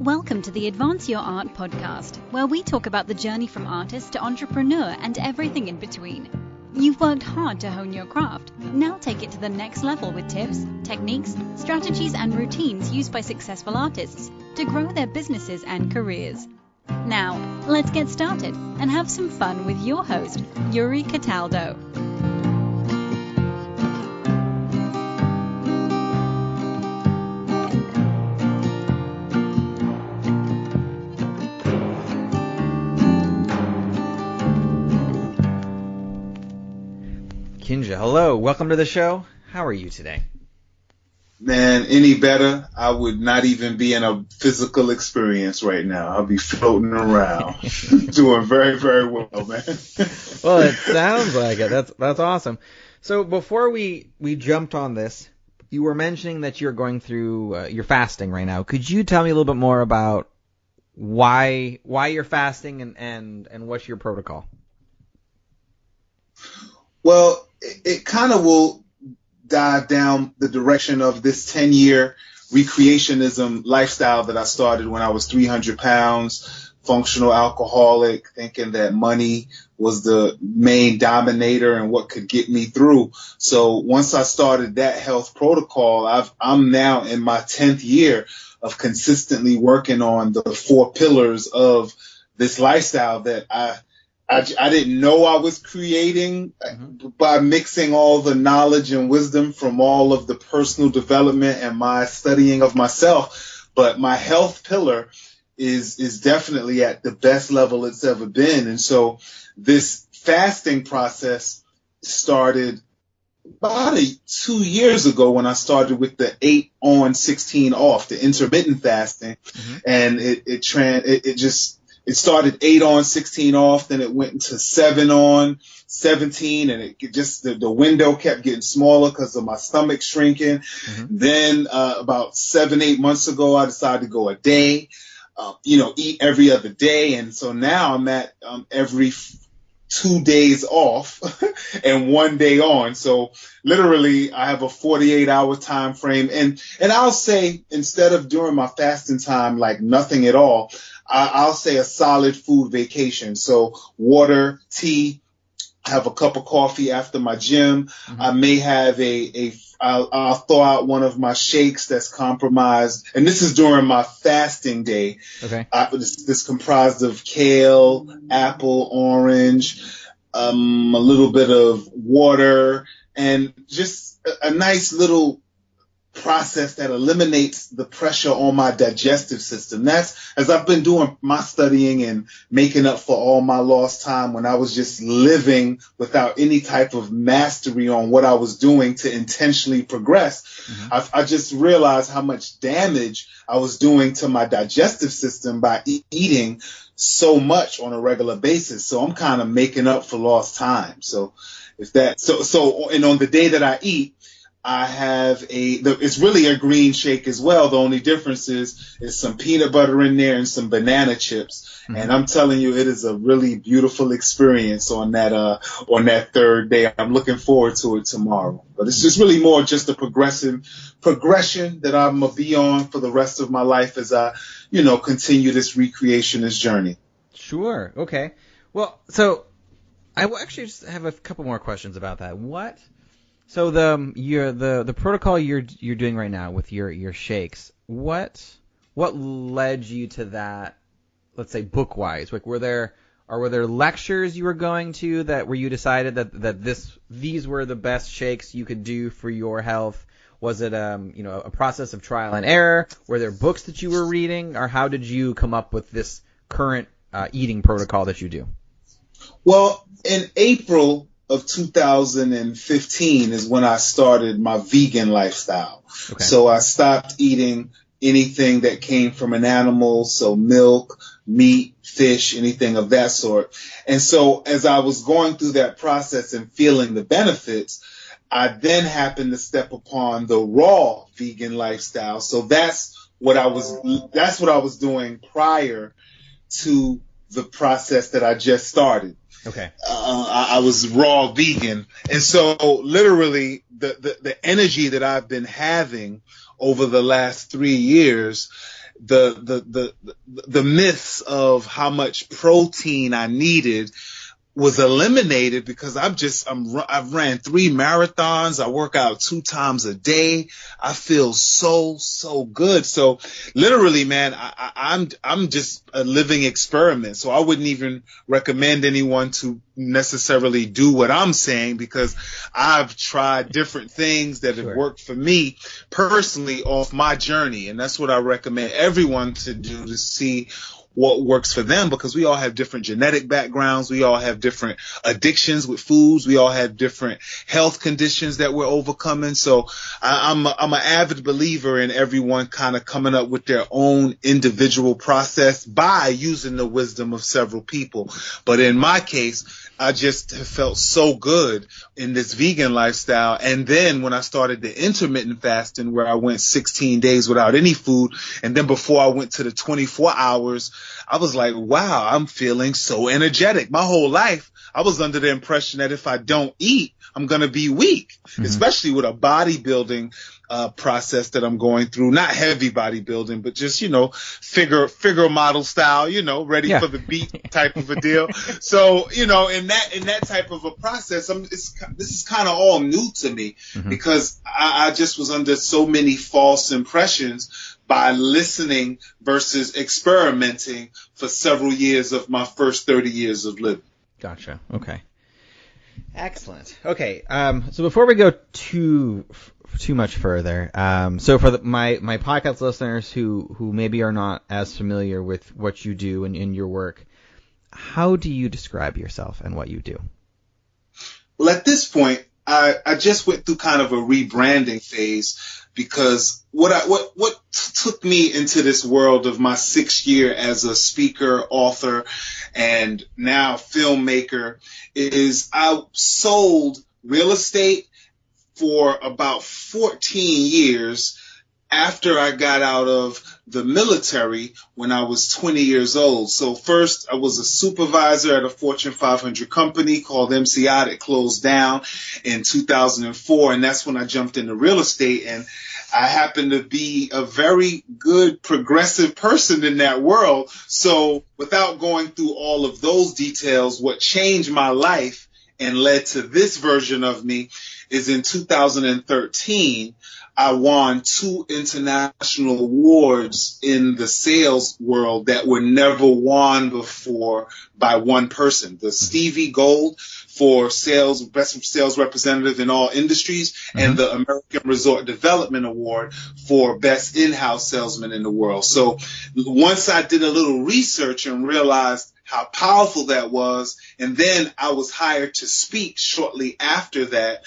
Welcome to the Advance Your Art podcast, where we talk about the journey from artist to entrepreneur and everything in between. You've worked hard to hone your craft. Now take it to the next level with tips, techniques, strategies, and routines used by successful artists to grow their businesses and careers. Now, let's get started and have some fun with your host, Yuri Cataldo. Kinja, hello. Welcome to the show. How are you today? Man, any better, I would not even be in a physical experience right now. I'll be floating around. Doing very, very well, man. Well, it sounds like it. That's awesome. So before we jumped on this, you were mentioning that you're going through you're fasting right now. Could you tell me a little bit more about why you're fasting and what's your protocol? Well, it kind of will dive down the direction of this 10-year Re-Creationism lifestyle that I started when I was 300 pounds, functional alcoholic, thinking that money was the main dominator and what could get me through. So once I started that health protocol, I'm now in my 10th year of consistently working on the 4 pillars of this lifestyle that I didn't know I was creating by mixing all the knowledge and wisdom from all of the personal development and my studying of myself. But my health pillar is definitely at the best level it's ever been. And so this fasting process started about 2 years ago when I started with the 8 on, 16 off, the intermittent fasting. And it started 8 on, 16 off, then it went into 7 on, 17, and it just the window kept getting smaller because of my stomach shrinking. Then about 7-8 months ago, I decided to go a day, eat every other day, and so now I'm at every 2 days off and 1 day on. So literally I have a 48-hour time frame, and I'll say instead of during my fasting time like nothing at all, I'll say a solid food vacation. So water, tea, have a cup of coffee after my gym. I may have I'll thaw out one of my shakes that's compromised. And this is during my fasting day. Okay. This comprised of kale, apple, orange, a little bit of water, and just a nice little process that eliminates the pressure on my digestive system. That's as I've been doing my studying and making up for all my lost time when I was just living without any type of mastery on what I was doing to intentionally progress. I just realized how much damage I was doing to my digestive system by eating so much on a regular basis. So I'm kind of making up for lost time. So and on the day that I eat, I have it's really a green shake as well. The only difference is some peanut butter in there and some banana chips. And I'm telling you, it is a really beautiful experience on that third day. I'm looking forward to it tomorrow. But it's just really more just a progression that I'm going to be on for the rest of my life as I, continue this recreationist journey. Sure. Okay. Well, so I will actually just have a couple more questions about that. So the protocol you're doing right now with your shakes, what led you to that? Let's say book wise, like were there lectures you were going to where you decided that these were the best shakes you could do for your health? Was it a process of trial and error? Were there books that you were reading, or how did you come up with this current eating protocol that you do? Well, in April of 2015 is when I started my vegan lifestyle. Okay. So I stopped eating anything that came from an animal, so milk, meat, fish, anything of that sort. And so as I was going through that process and feeling the benefits, I then happened to step upon the raw vegan lifestyle. So that's what I was doing prior to the process that I just started. Okay. I was raw vegan. And so literally the energy that I've been having over the last 3 years the myths of how much protein I needed was eliminated because I've ran 3 marathons. I work out 2 times a day. I feel so good. So literally, man, I'm just a living experiment. So I wouldn't even recommend anyone to necessarily do what I'm saying, because I've tried different things that have worked for me personally off my journey. And that's what I recommend everyone to do, to see what works for them, because we all have different genetic backgrounds. We all have different addictions with foods. We all have different health conditions that we're overcoming. So I'm an avid believer in everyone kind of coming up with their own individual process by using the wisdom of several people. But in my case, I just have felt so good in this vegan lifestyle. And then when I started the intermittent fasting, where I went 16 days without any food, and then before I went to the 24 hours, I was like, wow, I'm feeling so energetic. My whole life, I was under the impression that if I don't eat, I'm going to be weak, especially with a bodybuilding process that I'm going through. Not heavy bodybuilding, but just, figure model style, ready for the beat type of a deal. So, in that type of a process, this is kind of all new to me, because I just was under so many false impressions by listening versus experimenting for several years of my first 30 years of living. Gotcha. Okay. Excellent. Okay. So before we go too much further, so for my podcast listeners who maybe are not as familiar with what you do and in your work, how do you describe yourself and what you do? Well, at this point, I just went through kind of a rebranding phase, because what took me into this world of my 6th year as a speaker, author, and now filmmaker is I sold real estate for about 14 years after I got out of the military when I was 20 years old. So first I was a supervisor at a Fortune 500 company called MCI that closed down in 2004. And that's when I jumped into real estate. And I happened to be a very good progressive person in that world. So without going through all of those details, what changed my life and led to this version of me is in 2013, I won 2 international awards in the sales world that were never won before by one person. The Stevie Gold for best sales representative in all industries, and the American Resort Development Award for best in-house salesman in the world. So once I did a little research and realized how powerful that was, and then I was hired to speak shortly after that,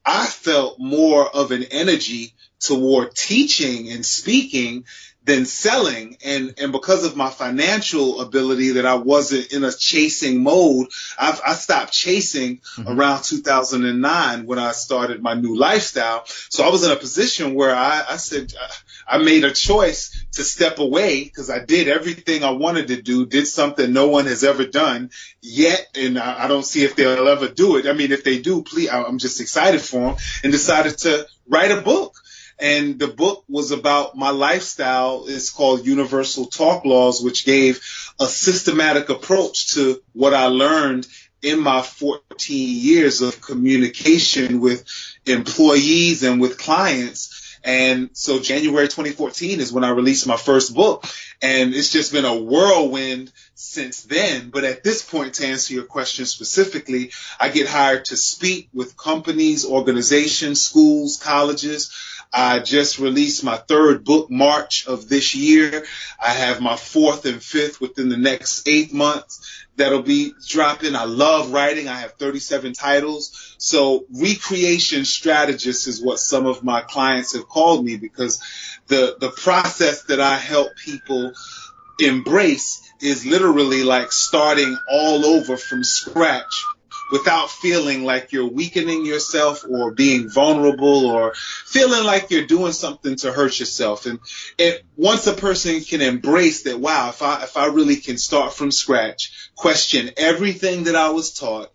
I felt more of an energy toward teaching and speaking than selling. And because of my financial ability, that I wasn't in a chasing mode, I stopped chasing around 2009 when I started my new lifestyle. So I was in a position where I said, I made a choice to step away, because I did everything I wanted to do, did something no one has ever done yet, and I don't see if they'll ever do it. I mean, if they do, please, I'm just excited for them, and decided to write a book. And the book was about my lifestyle. It's called Universal Talk Laws, which gave a systematic approach to what I learned in my 14 years of communication with employees and with clients. And so January 2014 is when I released my first book. And it's just been a whirlwind since then. But at this point, to answer your question specifically, I get hired to speak with companies, organizations, schools, colleges. I just released my 3rd book, March of this year. I have my 4th and 5th within the next 8 months that'll be dropping. I love writing. I have 37 titles. So recreation strategist is what some of my clients have called me, because the process that I help people embrace is literally like starting all over from scratch, without feeling like you're weakening yourself or being vulnerable or feeling like you're doing something to hurt yourself. And once a person can embrace that, wow, if I really can start from scratch, question everything that I was taught,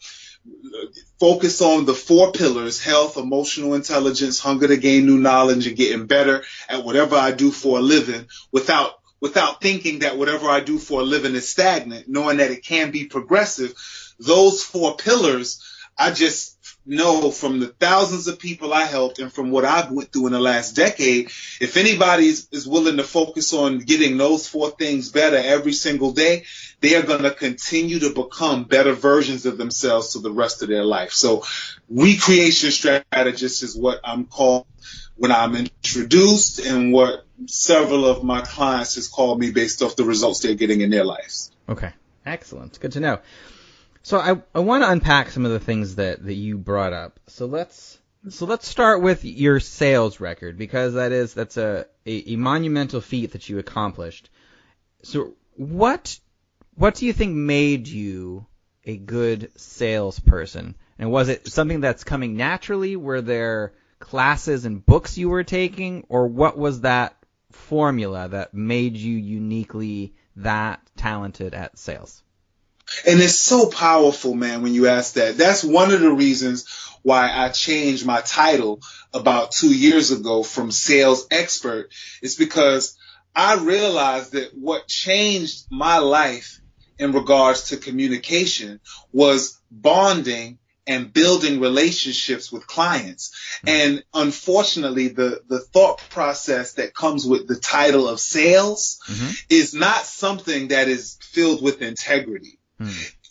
focus on the 4 pillars: health, emotional intelligence, hunger to gain new knowledge, and getting better at whatever I do for a living, without without thinking that whatever I do for a living is stagnant, knowing that it can be progressive. Those 4 pillars, I just know from the thousands of people I helped and from what I've went through in the last decade, if anybody is willing to focus on getting those 4 things better every single day, they are going to continue to become better versions of themselves for the rest of their life. So Re-Creation strategist is what I'm called when I'm introduced, and what several of my clients has called me based off the results they're getting in their lives. Okay, excellent. Good to know. So I want to unpack some of the things that you brought up. So let's start with your sales record, because that's a monumental feat that you accomplished. So what do you think made you a good salesperson? And was it something that's coming naturally? Were there classes and books you were taking, or what was that formula that made you uniquely that talented at sales? And it's so powerful, man, when you ask that. That's one of the reasons why I changed my title about 2 years ago from sales expert. It's because I realized that what changed my life in regards to communication was bonding and building relationships with clients. And unfortunately, the thought process that comes with the title of sales is not something that is filled with integrity.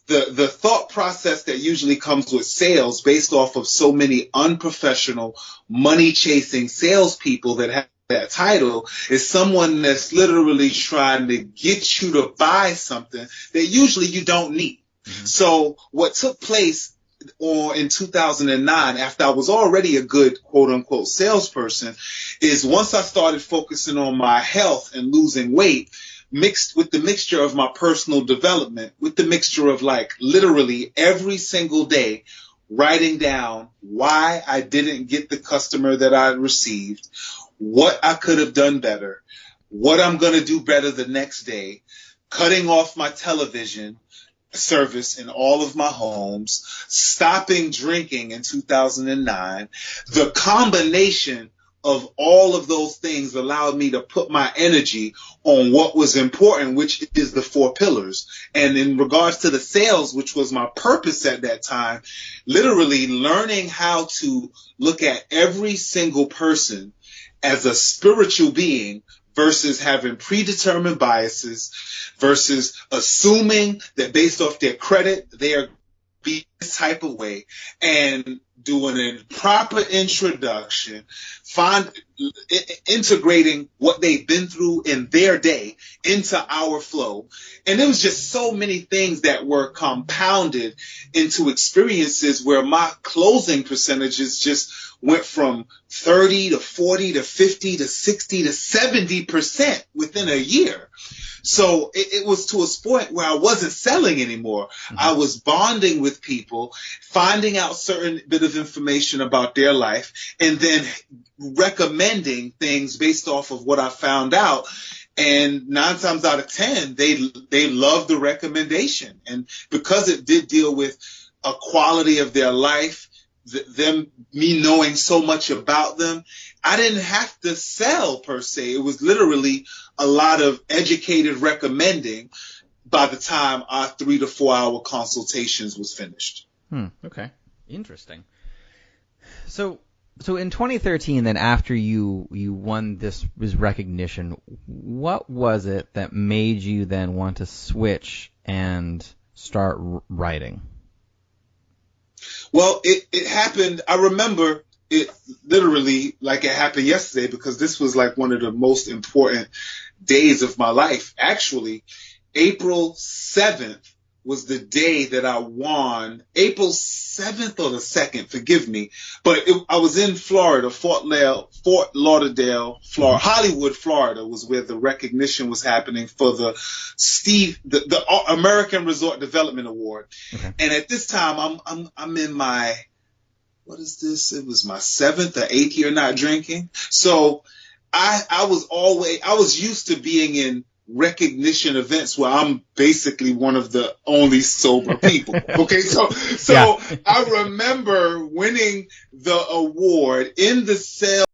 The thought process that usually comes with sales, based off of so many unprofessional, money-chasing salespeople that have that title, is someone that's literally trying to get you to buy something that usually you don't need. So what took place in 2009, after I was already a good quote-unquote salesperson, is once I started focusing on my health and losing weight, mixed with the mixture of my personal development, with the mixture of like literally every single day writing down why I didn't get the customer that I received, what I could have done better, what I'm going to do better the next day, cutting off my television service in all of my homes, stopping drinking in 2009. The combination of all of those things allowed me to put my energy on what was important, which is the 4 pillars. And in regards to the sales, which was my purpose at that time, literally learning how to look at every single person as a spiritual being versus having predetermined biases, versus assuming that based off their credit, they are be this type of way, and doing a proper introduction, integrating what they've been through in their day into our flow. And it was just so many things that were compounded into experiences where my closing percentages just went from 30 to 40 to 50 to 60 to 70% within a year. So it was to a point where I wasn't selling anymore. I was bonding with people, finding out certain bit of information about their life, and then recommending things based off of what I found out. And 9 times out of 10, they loved the recommendation. And because it did deal with a quality of their life, me knowing so much about them, I didn't have to sell per se. It was literally a lot of educated recommending by the time our 3 to 4 hour consultations was finished. Okay. Interesting. So in 2013, then, after you won this recognition, what was it that made you then want to switch and start writing? Well, it happened. I remember it literally like it happened yesterday, because this was like one of the most important days of my life. Actually, April 7th was the day that I won. April 7th or the 2nd, forgive me. But I was in Florida, Fort Lauderdale, Florida. Hollywood, Florida was where the recognition was happening for the American Resort Development Award. Okay. And at this time, I'm in my, what is this? It was my 7th or 8th year not drinking. So I was used to being in recognition events where I'm basically one of the only sober people. Okay, so yeah. I remember winning the award in the sales